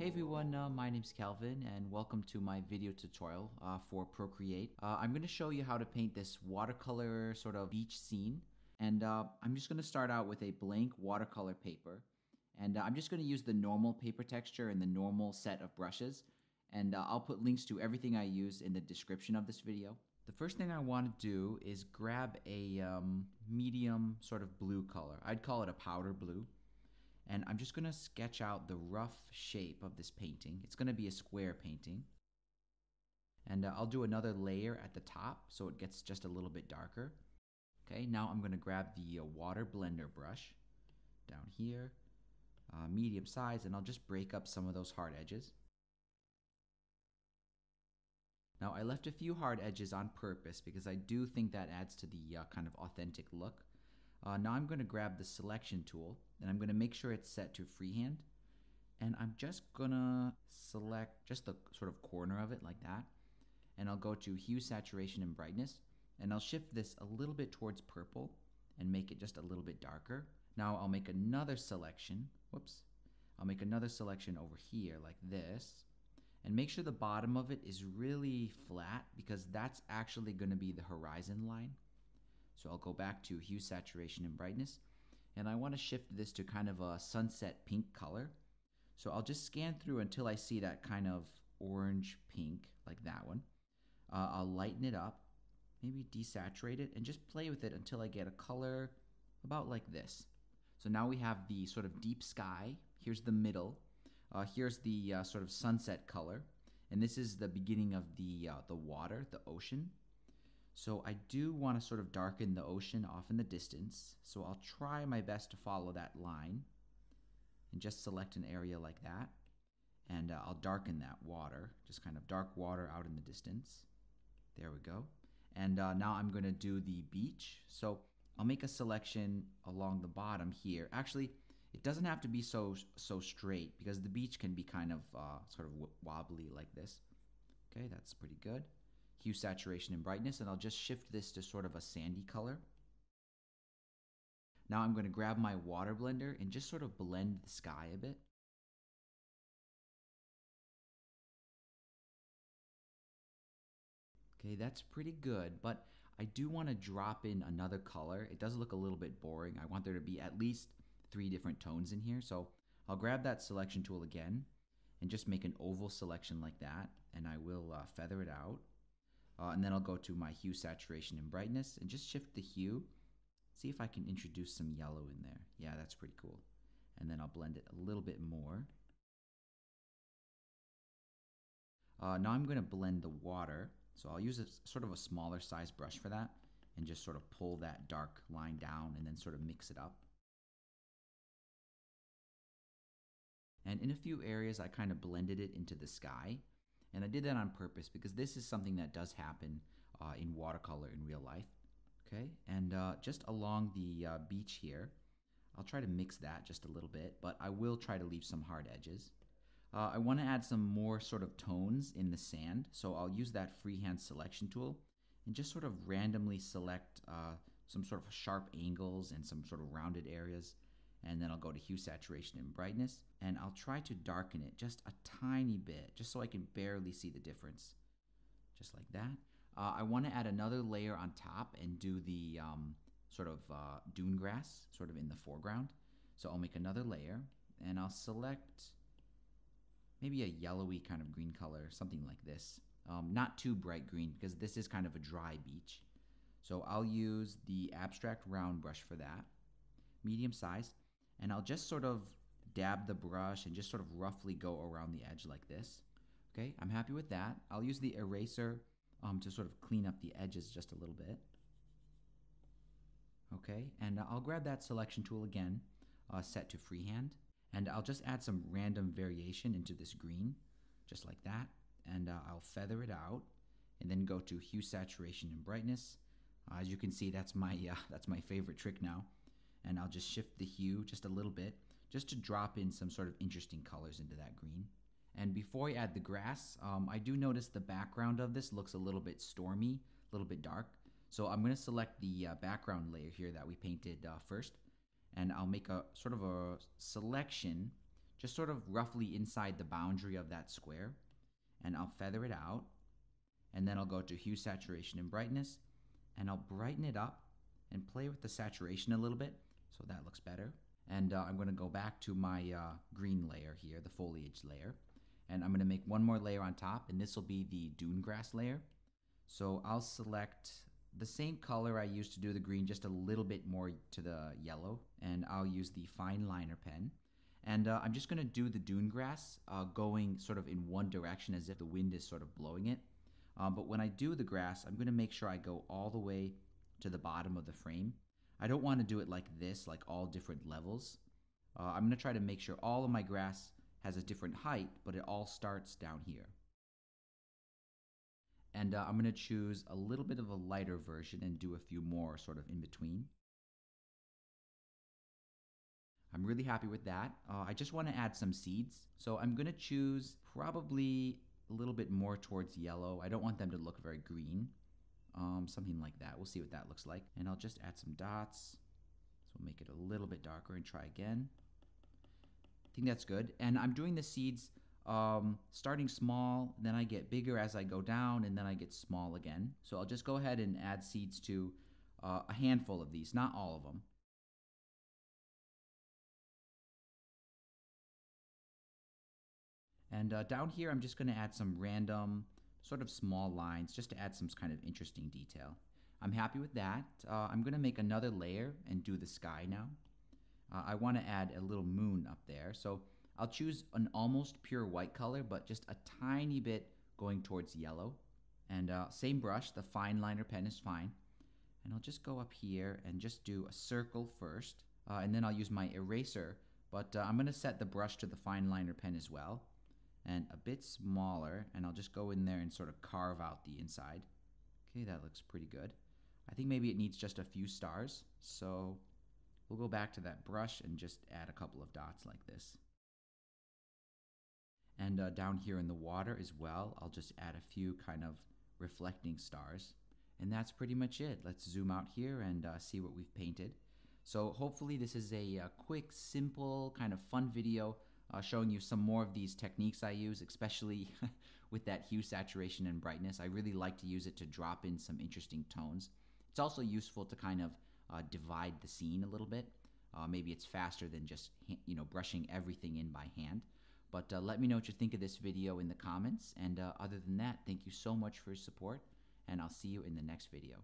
Hey everyone, my name's Calvin and welcome to my video tutorial for Procreate. I'm going to show you how to paint this watercolor sort of beach scene, and I'm just going to start out with a blank watercolor paper, and I'm just going to use the normal paper texture and the normal set of brushes, and I'll put links to everything I use in the description of this video. The first thing I want to do is grab a medium sort of blue color. I'd call it a powder blue. And I'm just going to sketch out the rough shape of this painting. It's going to be a square painting. And I'll do another layer at the top so it gets just a little bit darker. Okay, now I'm going to grab the water blender brush down here, medium size, and I'll just break up some of those hard edges. Now I left a few hard edges on purpose because I do think that adds to the kind of authentic look. Now I'm going to grab the selection tool and I'm going to make sure it's set to freehand, and I'm just going to select just the sort of corner of it like that, and I'll go to hue, saturation, and brightness, and I'll shift this a little bit towards purple and make it just a little bit darker. Now I'll make another selection, I'll make another selection over here like this, and make sure the bottom of it is really flat because that's actually going to be the horizon line. So I'll go back to hue, saturation, and brightness, and I want to shift this to kind of a sunset pink color. So I'll just scan through until I see that kind of orange pink, like that one. I'll lighten it up, maybe desaturate it, and just play with it until I get a color about like this. So now we have the sort of deep sky. Here's the middle. Here's the sort of sunset color, and this is the beginning of the water, the ocean. So I do want to sort of darken the ocean off in the distance. So I'll try my best to follow that line and just select an area like that. And I'll darken that water, just kind of dark water out in the distance. There we go. And now I'm going to do the beach. So I'll make a selection along the bottom here. Actually, it doesn't have to be so straight because the beach can be kind of sort of wobbly like this. Okay, that's pretty good. Hue, saturation, and brightness, and I'll just shift this to sort of a sandy color. Now I'm going to grab my water blender and just sort of blend the sky a bit. Okay, that's pretty good, but I do want to drop in another color. It does look a little bit boring. I want there to be at least 3 different tones in here, so I'll grab that selection tool again and just make an oval selection like that, and I will feather it out. And then I'll go to my hue, saturation, and brightness and just shift the hue. See if I can introduce some yellow in there. Yeah, that's pretty cool. And then I'll blend it a little bit more. Now I'm going to blend the water. So I'll use a sort of a smaller size brush for that and just sort of pull that dark line down and then sort of mix it up. And in a few areas, I kind of blended it into the sky. And I did that on purpose because this is something that does happen in watercolor in real life. Okay, and just along the beach here, I'll try to mix that just a little bit, but I will try to leave some hard edges. I want to add some more sort of tones in the sand, so I'll use that freehand selection tool and just sort of randomly select some sort of sharp angles and some sort of rounded areas. And then I'll go to hue, saturation, and brightness, and I'll try to darken it just a tiny bit, just so I can barely see the difference. Just like that. I want to add another layer on top and do the sort of dune grass sort of in the foreground. So I'll make another layer, and I'll select maybe a yellowy kind of green color, something like this. Not too bright green because this is kind of a dry beach. So I'll use the abstract round brush for that, medium size. And I'll just sort of dab the brush and just sort of roughly go around the edge like this. Okay, I'm happy with that. I'll use the eraser to sort of clean up the edges just a little bit. Okay, and I'll grab that selection tool again, set to freehand. And I'll just add some random variation into this green, just like that. And I'll feather it out and then go to hue, saturation, and brightness. As you can see, that's my favorite trick now. And I'll just shift the hue just a little bit, just to drop in some sort of interesting colors into that green. And before I add the grass, I do notice the background of this looks a little bit stormy, a little bit dark. So I'm going to select the background layer here that we painted first, and I'll make a sort of a selection just sort of roughly inside the boundary of that square. And I'll feather it out. And then I'll go to hue, saturation, and brightness. And I'll brighten it up and play with the saturation a little bit so that looks better. And I'm going to go back to my green layer here, the foliage layer. And I'm going to make one more layer on top, and this will be the dune grass layer. So I'll select the same color I used to do the green, just a little bit more to the yellow, and I'll use the fine liner pen. And I'm just going to do the dune grass going sort of in one direction as if the wind is sort of blowing it. But when I do the grass, I'm going to make sure I go all the way to the bottom of the frame. I don't want to do it like this, like all different levels. I'm going to try to make sure all of my grass has a different height, but it all starts down here. And I'm going to choose a little bit of a lighter version and do a few more sort of in between. I'm really happy with that. I just want to add some seeds. So I'm going to choose probably a little bit more towards yellow. I don't want them to look very green. Something like that. We'll see what that looks like. And I'll just add some dots. So we'll make it a little bit darker and try again. I think that's good. And I'm doing the seeds starting small, then I get bigger as I go down, and then I get small again. So I'll just go ahead and add seeds to a handful of these, not all of them. And down here, I'm just going to add some random sort of small lines just to add some kind of interesting detail. I'm happy with that. I'm going to make another layer and do the sky now. I want to add a little moon up there. So I'll choose an almost pure white color, but just a tiny bit going towards yellow. And same brush, the fine liner pen is fine. And I'll just go up here and just do a circle first. And then I'll use my eraser, but I'm going to set the brush to the fine liner pen as well. And a bit smaller, and I'll just go in there and sort of carve out the inside. Okay, that looks pretty good. I think maybe it needs just a few stars, so we'll go back to that brush and just add a couple of dots like this. And down here in the water as well, I'll just add a few kind of reflecting stars. And that's pretty much it. Let's zoom out here and see what we've painted. So hopefully this is a quick, simple, kind of fun video showing you some more of these techniques I use, especially with that hue, saturation, and brightness. I really like to use it to drop in some interesting tones. It's also useful to kind of divide the scene a little bit. Maybe it's faster than just brushing everything in by hand. But let me know what you think of this video in the comments. And other than that, thank you so much for your support, and I'll see you in the next video.